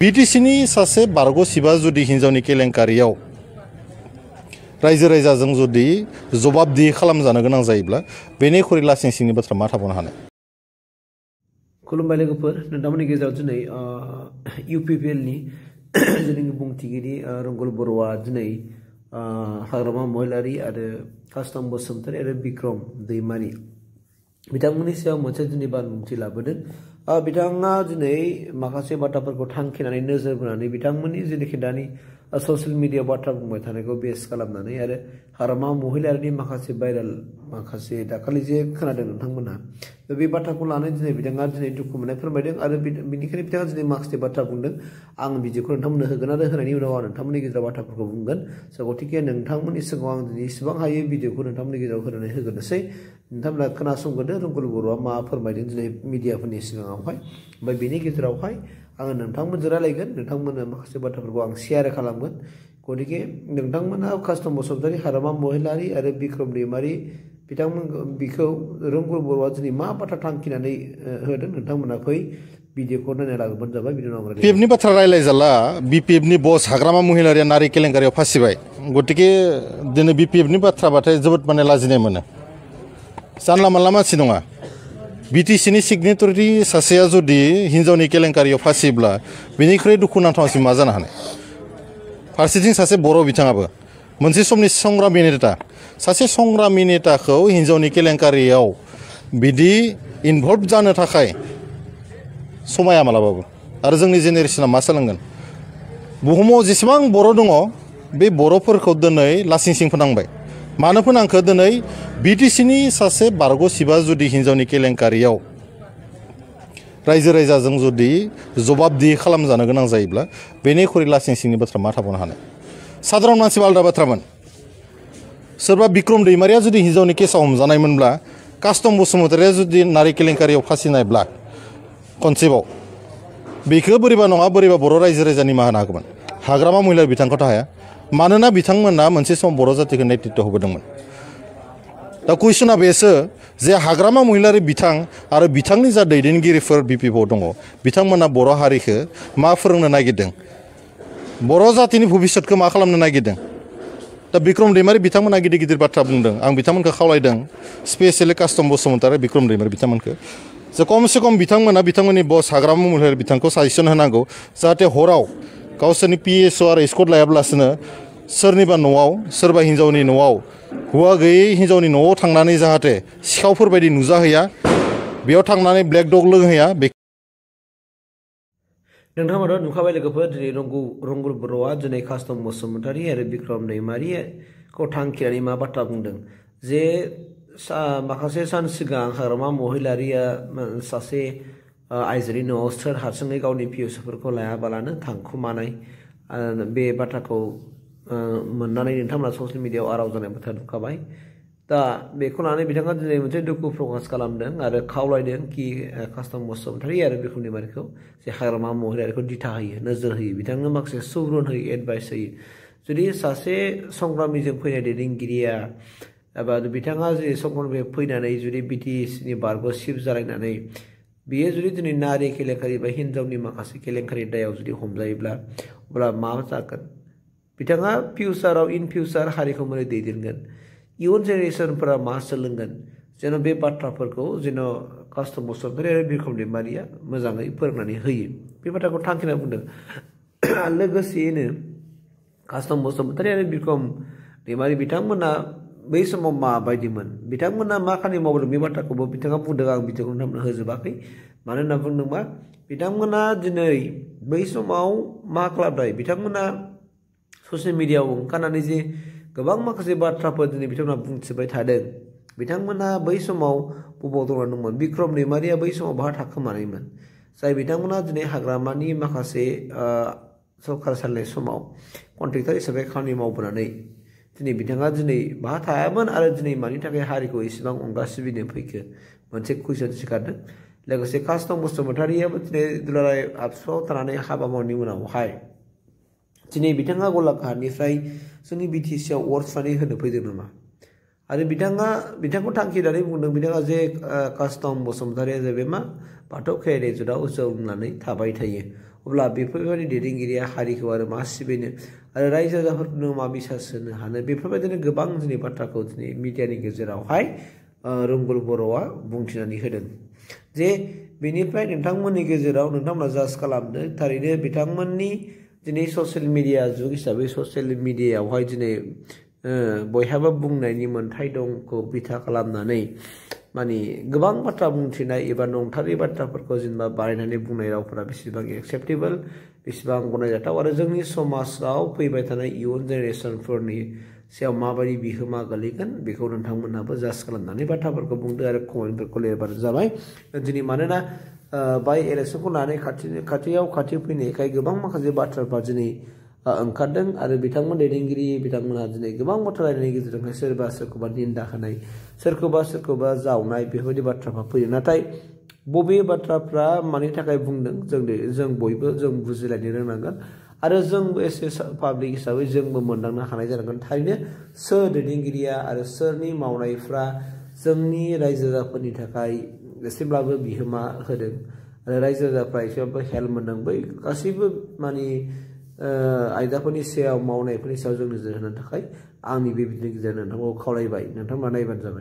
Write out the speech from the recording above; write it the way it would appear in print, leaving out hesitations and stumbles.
बिटिसिनि सासे बारग' सिबा जुदि हिन्जावनि केलेंकारियाव रायजो राजाजों जुदि जबाबदिहि खालामजानो गोनां जायोब्ला बेनिख्रुइ लासिंसिंनि बाथ्रा मा थाबावनो हानाय? खुलुमबाय लोगोफोर, नोंथांमोननि गेजेराव दिनै इउपिपिएलनि जोंनि बुंथिगिरि रंगल बर'आ दिनै हाग्रामा महिलारि आरो कास्टम बसुमतारी आरो बिक्रम दैमारि बिथांमोननि सायाव मोनसे दिनै बानबुंथि लाबोदों। बिथाङा दिनै माखासे बाथ्राफोरखौ थांखिनानै नोजोर बोनानै बिथांमोननि जेनाखि दानि ससियेल मिडियायाव बाथ्रा बुंबाय थानायखौ बेस खालामनानै आरो हाग्रामा महिलारिनि माखासे भाइरेल माखासे दाखालि जे खोनादों नोंथांमोनहा बे बाथ्राखौ लानानै दिनै बिथाङा दिनै दुखु मोननाय फोरमायदों आरो बेनिखायनो बिथाङा दिनै माखासे बाथ्रा बुंदों। आं भिडिअखौ नोंथांमोननो होगोन आरो होनायनि उनाव आं नोंथांमोननि गेजेराव बाथ्राफोरखौ बुंगोन। गथिखे नोंथांमोननि सिगाङाव आं दिनै इसेबां हायो भिडिअखौ नोंथांमोननि गेजेराव होनानै होगोननोसै। नोंथांमोना खोनासंगोन रंगल बर'आ मा फोरमायदों दिनै मिडियाफोरनि सिगाङावहाय। ओमफ्राय बेनि गेजेरावहाय आङो नोंथांमोनजों रायलायगोन, नोंथांमोननो माखासे बाथ्राफोरखौ आं शेयार खालामगोन। गथिखे नोंथांमोना कास्टम बसुमतारी, हाग्रामा महिलारि आरो बिक्रम दैमारि बिथांमोन बिखौ रंगल बर'आ दिनै मा बाथ्रा थांखिनानै होदों नोंथांमोना फै भिडिअखौ नायना लागोबानो जाबाय। बिनि उनाव बिपिएफनि बाथ्रा रायलायजाला। बिपिएफनि बस हाग्रामा महिलारिया नारि केलेंकारियाव फासिबाय। गतिके दिनै बिपिएफनि बाथ्राबाथाय जोबोद माने लाजिनाय मोनो। जानला मानला मानसि नङा। बिटिसिनि सिगनेटरि सासेया जुदि हिन्जावनि केलेंकारियाव फासियोब्ला बेनिख्रुइ दुखुनांथावसिन मा जानो हानाय? फारसेथिं सासे बर' बिथाङाबो मोनसे समनि संग्रामि नेता, सासे संग्रामि नेताखौ हिन्जावनि केलेंकारियाव बिदि इनभल्भ जानो थाखाय समाया मालाबाबो। आरो जोंनि जेनेरेसना मा सोलोंगोन? बुहुमाव जेसेबां बर' दङ बे बर'फोरखौ दिनै लासिंसिं फोनांबाय। मानो फोनांखो? दिनै बिटिसिनि सासे बारग' सिबा जुदि हिन्जावनि केलेंकारियाव रायजो राजाजों जुदि जबाबदिहि खालामजानो गोनां जायोब्ला बेनिख्रुइ लासिंसिंनि बाथ्रा मा थाबावनो हानाय? साधारन मानसिबा आलादा बाथ्रामोन। सोरबा बिक्रम दैमारिया जुदि हिन्जावनि केसाव हमजानायमोनब्ला, कास्टम बसुमतारिया जुदि नारि केलेंकारियाव फासिनायब्ला कनसेप्टआव बेखौ बोरैबा नङा बोरैबा बर' रायजो राजा निमाहा होनो हागौमोन। हाग्रामा महिलारि बिथांखौथ' हाया। मानोना बिथांमोना मोनसे सम बर' जातिखौ नेतृत्व होबोदोंमोन। दा कुइसना बेसो जे हाग्रामा महिलारि बिथां आरो बिथांनि जा दैदेनगिरिफोर बिपिएफआव दङ बिथांमोना बर' हारिखौ मा फोरोंनो नागिरदों? बर' जातिनि भबिष्यतखौ मा खालामनो नागिरदों? दा बिक्रम दैमारि बिथांमोना गिदिर गिदिर बाथ्रा बुंदों। आं बिथांमोनखौ खावलायदों, स्पेसियेलि कास्टम बसुमतारी बिक्रम दैमारि बिथांमोनखौ, जे खमसे खम बिथांमोना बिथांमोननि बस हाग्रामा महिलारि बिथांखौ साजेसन होनांगौ जाहाथे हराव गावसोरनि पिएसअ आरो स्कट लायाब्लासिनो सोरनिबा न'आव, सोरबा हिन्जावनि न'आव, हौवा गैयै हिन्जावनि न'आव थांनानै जाहाथे सिखावफोरबायदि नुजाहैया, बेयाव थांनानै ब्लेक डग लोंहैया। नोंथांमोना नुखाबाय लोगोफोर, दिनै रंगल बर'आ दिनै कास्टम बसुमतारी आरो बिक्रम दैमारिखौ थांखिनानै मा बाथ्रा बुंदों जे माखासे सान सिगां हाग्रामा महिलारिया सासे आइजोनि न'आव सोर हारसिङै गावनि पिएसअफोरखौ लायाबालानो थांखुमानाय बे बाथ्राखौ मोननानै नोंथांमोना ससियेल मिडियायाव आराव जानाय बाथ्रा नुखाबाय। दा बेखौ लानानै बिथाङा दिनै मोनसे दुखु प्रकास खालामदों आरो खावलायदों कि कास्टम बसुमतारी आरो बिक्रम दैमारिखौ जे हाग्रामा महिलारिखौ दिथा होयो, नोजोर होयो, बिथांनो माखासे सुबुरुन होयो, एडभाइस होयो। जुदि सासे संग्रामिजों फैनाय दैदेनगिरिया एबा बिथाङा जुदि संग्रामनिफ्राय फैनानै जुदि बिटिसिनि बारग' सिब जालायनानै बियो जुदि दिनै नारि केलेंकारि बा हिन्जावनि माखासे केलेंकारि दायाव जुदि हमजायोब्ला अब्ला मा जागोन? बिथाङा फिउचाराव इन फिउचार हारिखौ बोरै दैदेनगोन? इयुन जेनेरेसनफोरा मा सोलोंगोन? जेन' बे बाथ्राफोरखौ जेन' कास्टम बसुमतारी आरो बिक्रम दैमारिया मोजाङै फोरोंनानै होयो, बे बाथ्राखौ थांखिना बुंदों। लोगोसेयैनो कास्टम बसुमतारी आरो बिक्रम दैमारि बिथांमोना बै समाव माबायदिमोन, बिथांमोना मा खामानि मावदों, बे बाथ्राखौबो बिथाङा बुंदों। आं भिडिअखौ नोंथांमोननो होजोबाखै। मानो होनना बुंदोंबा बिथांमोना दिनै बै समाव मा खालामबाय, बिथांमोना ससियेल मिडियायाव ओंखारनानै जे गोबां माखासे बाथ्राफोर दिनै बिथांमोना बुंथिबाय थादों। बिथांमोना बै समाव बबाव दंमोन? बिक्रम दैमारिया बै समाव बहा थाखोमानायमोन? जाय बिथांमोना दिनै हाग्रामानि माखासे सरकार सालायनाय समाव कन्ट्रेक्टर हिसाबै खामानि मावबोनानै दिनै बिथाङा दिनै बहा थायामोन आरो दिनै मानि थाखाय हारिखौ इसेबां अनगा सिबिनो फैखो, मोनसे कुइसन सिखारदों। लोगोसे कास्टम बसुमतारियाबो दिनै दुलाराय आबसुआव थानानै हाबा मावनायनि उनावहाय दिनै बिथाङा गलाघाटनिफ्राय जोंनि बिटिसिआव अर सुनानै होनो फैदों नामा? आरो बिथांखौ थांखिनानै बुंदों बिथाङा जे कास्टम बसुमतारिया जाहैबाय मा बाथौ खेराइ ज'राव जौ लोंनानै थाबाय थायो। अब्ला बेफोरबायदि दैदेनगिरिया हारिखौ आरो मा सिबिनो आरो रायजो राजाफोरनो मा बिसास होनो हानो बेफोरबायदिनो गोबां दिनै बाथ्राखौ दिनै मिडियानि गेजेरावहाय रंगुल बर'आ बुंथिनानै होदों जे बेनिफ्राय नोंथांमोननि गेजेराव नोंथांमोना जाज खालामदों थारैनो बिथांमोननि दिनै ससियेल मिडिया जुग हिसाबै ससियेल मिडियायावहाय दिनै बयहाबो बुंनायनि मोन्थाय दंखौ बिथा खालामनानै माने गोबां बाथ्रा बुंथिनाय एबा नंथारै बाथ्राफोरखौ जेनेबा बानायनानै बुंनाय रावफोरा बेसेबां एक्सेप्टेबल बेसेबां गनायजाथाव आरो जोंनि समाजाव फैबाय थानाय इयुन जेनेरेसनफोरनि सायाव माबायदि बिहोमा गोलैगोन बेखौ नोंथांमोनहाबो जाज खालामनानै बाथ्राफोरखौ बुंदो आरो कमेन्टफोरखौ लिरबानो जाबाय दिनै मानोना बाय इलेक्सनखौ लानानै खाथि फैनायखाय गोबां माखासे बाथ्राफ्रा दिनै ओंखारदों आरो बिथांमोन दैदेनगिरि बिथांमोनहा दिनै गोबां बाथ्रा रायलायनायनि गेजेरजोंहाय सोरबा सोरखौबा निन्दा होनाय सोरखौबा जावनाय बेफोरबायदि बाथ्राफ्रा फैयो नाथाय बबे बाथ्राफ्रा मानि थाखाय बुंदों जों बयबो जों बुजिलायनो रोंनांगोन आरो जोंबो एसे पाब्लिक हिसाबै जोंबो मोनदांनो हानाय जानांगोन थारैनो सोर दैदेनगिरिया आरो सोरनि मावनायफ्रा जोंनि रायजो राजाफोरनि थाखाय एसेब्लाबो बिहोमा होदों आरो रायजो राजाफ्रा एसेबाबो हेल्प मोनदों बै गासैबो माने आयदाफोरनि सायाव मावनायफोरनि सायाव जों नोजोर होनो थाखाय आंनि बे बिदिनि गेजेरजों नोंथांखौ खावलायबाय नोंथांमोना नायबानो जाबाय।